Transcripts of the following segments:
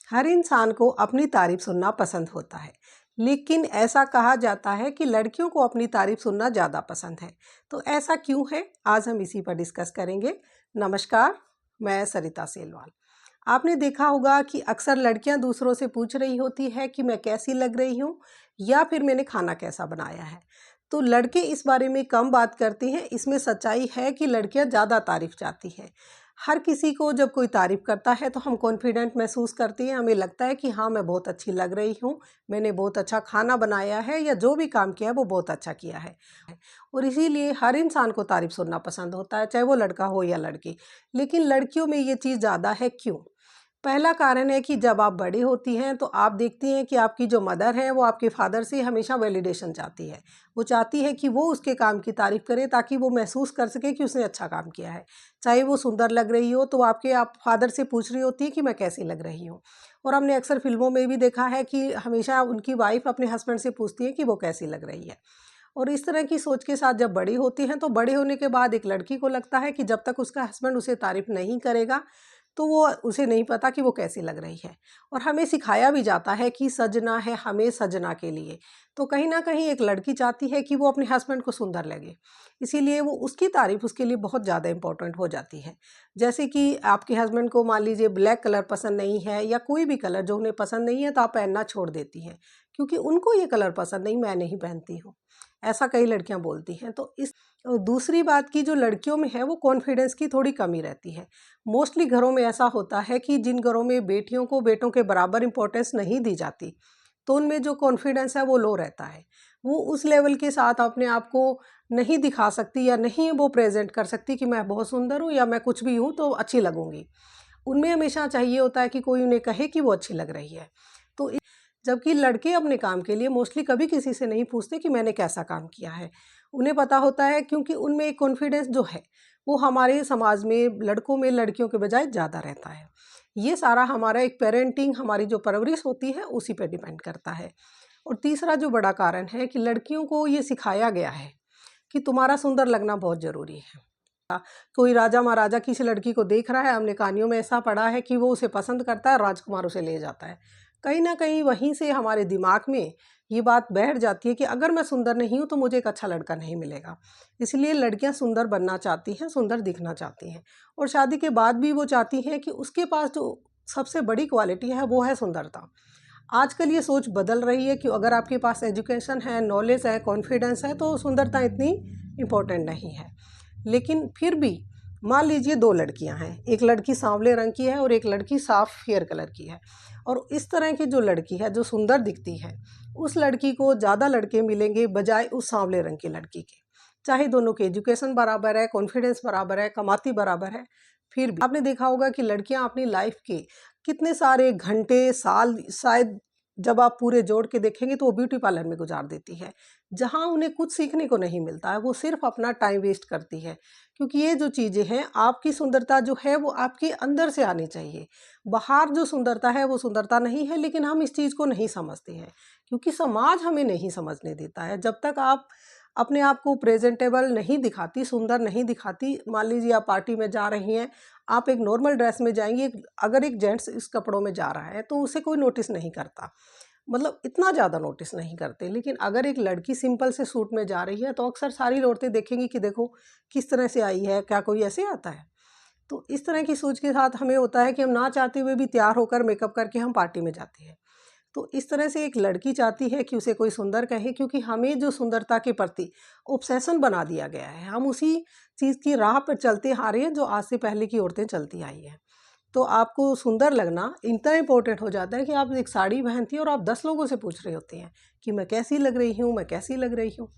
हर इंसान को अपनी तारीफ सुनना पसंद होता है, लेकिन ऐसा कहा जाता है कि लड़कियों को अपनी तारीफ सुनना ज़्यादा पसंद है। तो ऐसा क्यों है? आज हम इसी पर डिस्कस करेंगे। नमस्कार, मैं सरिता सेलवाल। आपने देखा होगा कि अक्सर लड़कियां दूसरों से पूछ रही होती है कि मैं कैसी लग रही हूँ या फिर मैंने खाना कैसा बनाया है। तो लड़के इस बारे में कम बात करते हैं। इसमें सच्चाई है कि लड़कियां ज़्यादा तारीफ चाहती हैं। हर किसी को जब कोई तारीफ़ करता है तो हम कॉन्फिडेंट महसूस करते हैं। हमें लगता है कि हाँ, मैं बहुत अच्छी लग रही हूँ, मैंने बहुत अच्छा खाना बनाया है या जो भी काम किया है वो बहुत अच्छा किया है। और इसीलिए हर इंसान को तारीफ़ सुनना पसंद होता है, चाहे वो लड़का हो या लड़की। लेकिन लड़कियों में ये चीज़ ज़्यादा है, क्यों? पहला कारण है कि जब आप बड़ी होती हैं तो आप देखती हैं कि आपकी जो मदर है वो आपके फादर से हमेशा वैलिडेशन चाहती है। वो चाहती है कि वो उसके काम की तारीफ़ करे ताकि वो महसूस कर सके कि उसने अच्छा काम किया है। चाहे वो सुंदर लग रही हो तो आप फादर से पूछ रही होती है कि मैं कैसी लग रही हूँ। और हमने अक्सर फिल्मों में भी देखा है कि हमेशा उनकी वाइफ अपने हस्बैंड से पूछती है कि वो कैसी लग रही है। और इस तरह की सोच के साथ जब बड़ी होती हैं तो बड़े होने के बाद एक लड़की को लगता है कि जब तक उसका हस्बैंड उसे तारीफ़ नहीं करेगा तो वो उसे नहीं पता कि वो कैसी लग रही है। और हमें सिखाया भी जाता है कि सजना है हमें सजना के लिए। तो कहीं ना कहीं एक लड़की चाहती है कि वो अपने हस्बैंड को सुंदर लगे, इसीलिए वो उसकी तारीफ उसके लिए बहुत ज़्यादा इंपॉर्टेंट हो जाती है। जैसे कि आपके हस्बैंड को मान लीजिए ब्लैक कलर पसंद नहीं है या कोई भी कलर जो उन्हें पसंद नहीं है तो आप पहनना छोड़ देती हैं क्योंकि उनको ये कलर पसंद नहीं, मैं नहीं पहनती हूँ। ऐसा कई लड़कियां बोलती हैं। तो इस दूसरी बात की जो लड़कियों में है वो कॉन्फिडेंस की थोड़ी कमी रहती है। मोस्टली घरों में ऐसा होता है कि जिन घरों में बेटियों को बेटों के बराबर इंपॉर्टेंस नहीं दी जाती तो उनमें जो कॉन्फिडेंस है वो लो रहता है। वो उस लेवल के साथ अपने आप को नहीं दिखा सकती या नहीं वो प्रेजेंट कर सकती कि मैं बहुत सुंदर हूँ या मैं कुछ भी हूँ तो अच्छी लगूंगी। उनमें हमेशा चाहिए होता है कि कोई उन्हें कहे कि वो अच्छी लग रही है। तो जबकि लड़के अपने काम के लिए मोस्टली कभी किसी से नहीं पूछते कि मैंने कैसा काम किया है। उन्हें पता होता है क्योंकि उनमें एक कॉन्फिडेंस जो है वो हमारे समाज में लड़कों में लड़कियों के बजाय ज़्यादा रहता है। ये सारा हमारा एक पेरेंटिंग, हमारी जो परवरिश होती है उसी पे डिपेंड करता है। और तीसरा जो बड़ा कारण है कि लड़कियों को ये सिखाया गया है कि तुम्हारा सुंदर लगना बहुत ज़रूरी है। कोई राजा महाराजा किसी लड़की को देख रहा है, हमने कहानियों में ऐसा पढ़ा है कि वो उसे पसंद करता है, राजकुमार उसे ले जाता है। कहीं ना कहीं वहीं से हमारे दिमाग में ये बात बैठ जाती है कि अगर मैं सुंदर नहीं हूँ तो मुझे एक अच्छा लड़का नहीं मिलेगा। इसलिए लड़कियां सुंदर बनना चाहती हैं, सुंदर दिखना चाहती हैं। और शादी के बाद भी वो चाहती हैं कि उसके पास जो सबसे बड़ी क्वालिटी है वो है सुंदरता। आजकल ये सोच बदल रही है कि अगर आपके पास एजुकेशन है, नॉलेज है, कॉन्फिडेंस है तो सुंदरता इतनी इम्पोर्टेंट नहीं है। लेकिन फिर भी मान लीजिए दो लड़कियां हैं, एक लड़की सांवले रंग की है और एक लड़की साफ फेयर कलर की है। और इस तरह की जो लड़की है जो सुंदर दिखती है उस लड़की को ज़्यादा लड़के मिलेंगे बजाय उस सांवले रंग की लड़की के। चाहे दोनों के एजुकेशन बराबर है, कॉन्फिडेंस बराबर है, कमाती बराबर है, फिर भी आपने देखा होगा कि लड़कियां अपनी लाइफ के कितने सारे घंटे, साल शायद जब आप पूरे जोड़ के देखेंगे तो वो ब्यूटी पार्लर में गुजार देती है, जहां उन्हें कुछ सीखने को नहीं मिलता है। वो सिर्फ अपना टाइम वेस्ट करती है क्योंकि ये जो चीज़ें हैं, आपकी सुंदरता जो है वो आपके अंदर से आनी चाहिए। बाहर जो सुंदरता है वो सुंदरता नहीं है, लेकिन हम इस चीज़ को नहीं समझते हैं क्योंकि समाज हमें नहीं समझने देता है। जब तक आप अपने आप को प्रेजेंटेबल नहीं दिखाती, सुंदर नहीं दिखाती, मान लीजिए आप पार्टी में जा रही हैं, आप एक नॉर्मल ड्रेस में जाएंगी, अगर एक जेंट्स इस कपड़ों में जा रहा है तो उसे कोई नोटिस नहीं करता, मतलब इतना ज़्यादा नोटिस नहीं करते। लेकिन अगर एक लड़की सिंपल से सूट में जा रही है तो अक्सर सारी औरतें देखेंगी कि देखो किस तरह से आई है, क्या कोई ऐसे आता है। तो इस तरह की सोच के साथ हमें होता है कि हम ना चाहते हुए भी तैयार होकर मेकअप करके हम पार्टी में जाते हैं। तो इस तरह से एक लड़की चाहती है कि उसे कोई सुंदर कहे क्योंकि हमें जो सुंदरता के प्रति ऑब्सेशन बना दिया गया है, हम उसी चीज़ की राह पर चलते आ रहे हैं जो आज से पहले की औरतें चलती आई हैं। तो आपको सुंदर लगना इतना इम्पोर्टेंट हो जाता है कि आप एक साड़ी पहनती हैं और आप 10 लोगों से पूछ रहे होते हैं कि मैं कैसी लग रही हूँ, मैं कैसी लग रही हूँ।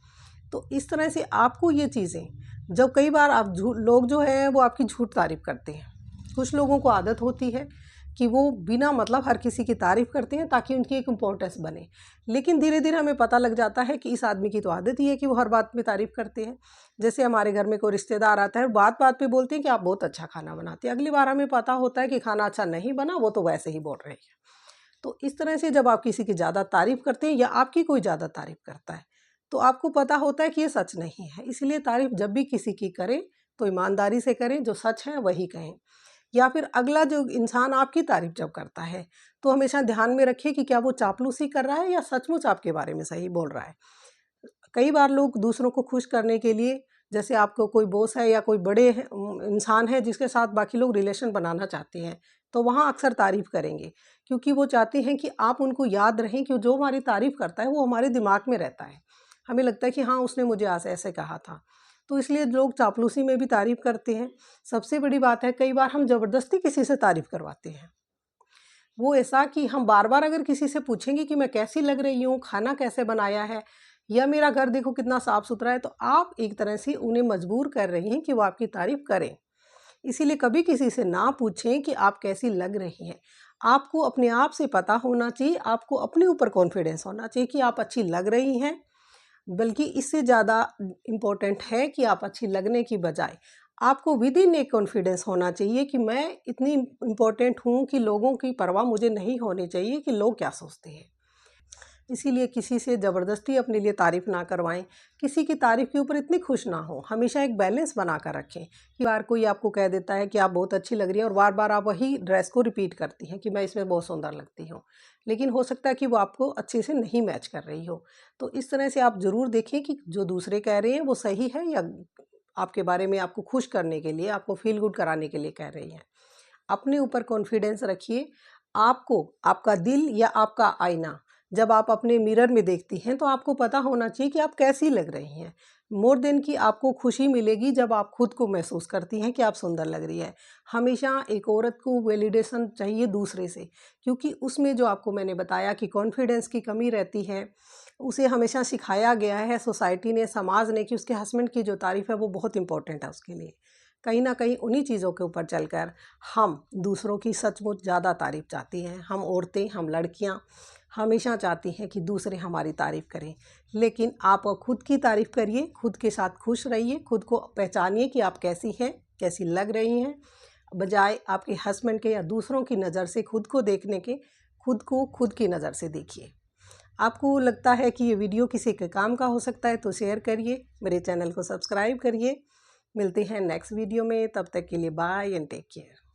तो इस तरह से आपको ये चीज़ें, जब कई बार आप लोग जो है वो आपकी झूठ तारीफ़ करते हैं। कुछ लोगों को आदत होती है कि वो बिना मतलब हर किसी की तारीफ़ करते हैं ताकि उनकी एक इम्पोर्टेंस बने। लेकिन धीरे धीरे हमें पता लग जाता है कि इस आदमी की तो आदत ही है कि वो हर बात में तारीफ़ करते हैं। जैसे हमारे घर में कोई रिश्तेदार आता है, बात बात पे बोलते हैं कि आप बहुत अच्छा खाना बनाते हैं, अगली बार हमें पता होता है कि खाना अच्छा नहीं बना, वो तो वैसे ही बोल रहे हैं। तो इस तरह से जब आप किसी की ज़्यादा तारीफ़ करते हैं या आपकी कोई ज़्यादा तारीफ़ करता है तो आपको पता होता है कि ये सच नहीं है। इसलिए तारीफ़ जब भी किसी की करें तो ईमानदारी से करें, जो सच है वही कहें। या फिर अगला जो इंसान आपकी तारीफ़ जब करता है तो हमेशा ध्यान में रखिए कि क्या वो चापलूसी कर रहा है या सचमुच आपके बारे में सही बोल रहा है। कई बार लोग दूसरों को खुश करने के लिए, जैसे आपको कोई बॉस है या कोई बड़े इंसान है जिसके साथ बाकी लोग रिलेशन बनाना चाहते हैं, तो वहाँ अक्सर तारीफ़ करेंगे, क्योंकि वो चाहते हैं कि आप उनको याद रहें कि जो हमारी तारीफ़ करता है वो हमारे दिमाग में रहता है। हमें लगता है कि हाँ, उसने मुझे आज ऐसे कहा था। तो इसलिए लोग चापलूसी में भी तारीफ़ करते हैं। सबसे बड़ी बात है, कई बार हम ज़बरदस्ती किसी से तारीफ़ करवाते हैं। वो ऐसा कि हम बार-बार अगर किसी से पूछेंगे कि मैं कैसी लग रही हूँ, खाना कैसे बनाया है या मेरा घर देखो कितना साफ़-सुथरा है, तो आप एक तरह से उन्हें मजबूर कर रही हैं कि वो आपकी तारीफ़ करें। इसीलिए कभी किसी से ना पूछें कि आप कैसी लग रही हैं। आपको अपने आप से पता होना चाहिए, आपको अपने ऊपर कॉन्फिडेंस होना चाहिए कि आप अच्छी लग रही हैं। बल्कि इससे ज़्यादा इम्पोर्टेंट है कि आप अच्छी लगने की बजाय आपको विद इन एक कॉन्फिडेंस होना चाहिए कि मैं इतनी इम्पोर्टेंट हूँ कि लोगों की परवाह मुझे नहीं होनी चाहिए कि लोग क्या सोचते हैं। इसीलिए किसी से ज़बरदस्ती अपने लिए तारीफ़ ना करवाएं, किसी की तारीफ़ के ऊपर इतनी खुश ना हो। हमेशा एक बैलेंस बना कर रखें कि बार कोई आपको कह देता है कि आप बहुत अच्छी लग रही हैं और बार बार आप वही ड्रेस को रिपीट करती हैं कि मैं इसमें बहुत सुंदर लगती हूँ, लेकिन हो सकता है कि वो आपको अच्छे से नहीं मैच कर रही हो। तो इस तरह से आप ज़रूर देखें कि जो दूसरे कह रहे हैं वो सही है या आपके बारे में आपको खुश करने के लिए, आपको फील गुड कराने के लिए कह रही हैं। अपने ऊपर कॉन्फिडेंस रखिए। आपको आपका दिल या आपका आईना जब आप अपने मिरर में देखती हैं तो आपको पता होना चाहिए कि आप कैसी लग रही हैं। मोर देन कि आपको खुशी मिलेगी जब आप खुद को महसूस करती हैं कि आप सुंदर लग रही है। हमेशा एक औरत को वैलिडेशन चाहिए दूसरे से, क्योंकि उसमें जो आपको मैंने बताया कि कॉन्फिडेंस की कमी रहती है, उसे हमेशा सिखाया गया है सोसाइटी ने, समाज ने, कि उसके हस्बैंड की जो तारीफ़ है वो बहुत इंपॉर्टेंट है उसके लिए। कहीं न कहीं उन्हीं चीज़ों के ऊपर चलकर हम दूसरों की सचमुच ज़्यादा तारीफ़ चाहती हैं। हम औरतें, हम लड़कियाँ हमेशा चाहती हैं कि दूसरे हमारी तारीफ़ करें। लेकिन आप खुद की तारीफ़ करिए, खुद के साथ खुश रहिए, खुद को पहचानिए कि आप कैसी हैं, कैसी लग रही हैं, बजाय आपके हस्बैंड के या दूसरों की नज़र से खुद को देखने के, खुद को खुद की नज़र से देखिए। आपको लगता है कि ये वीडियो किसी के काम का हो सकता है तो शेयर करिए, मेरे चैनल को सब्सक्राइब करिए। मिलते हैं नेक्स्ट वीडियो में, तब तक के लिए बाय एंड टेक केयर।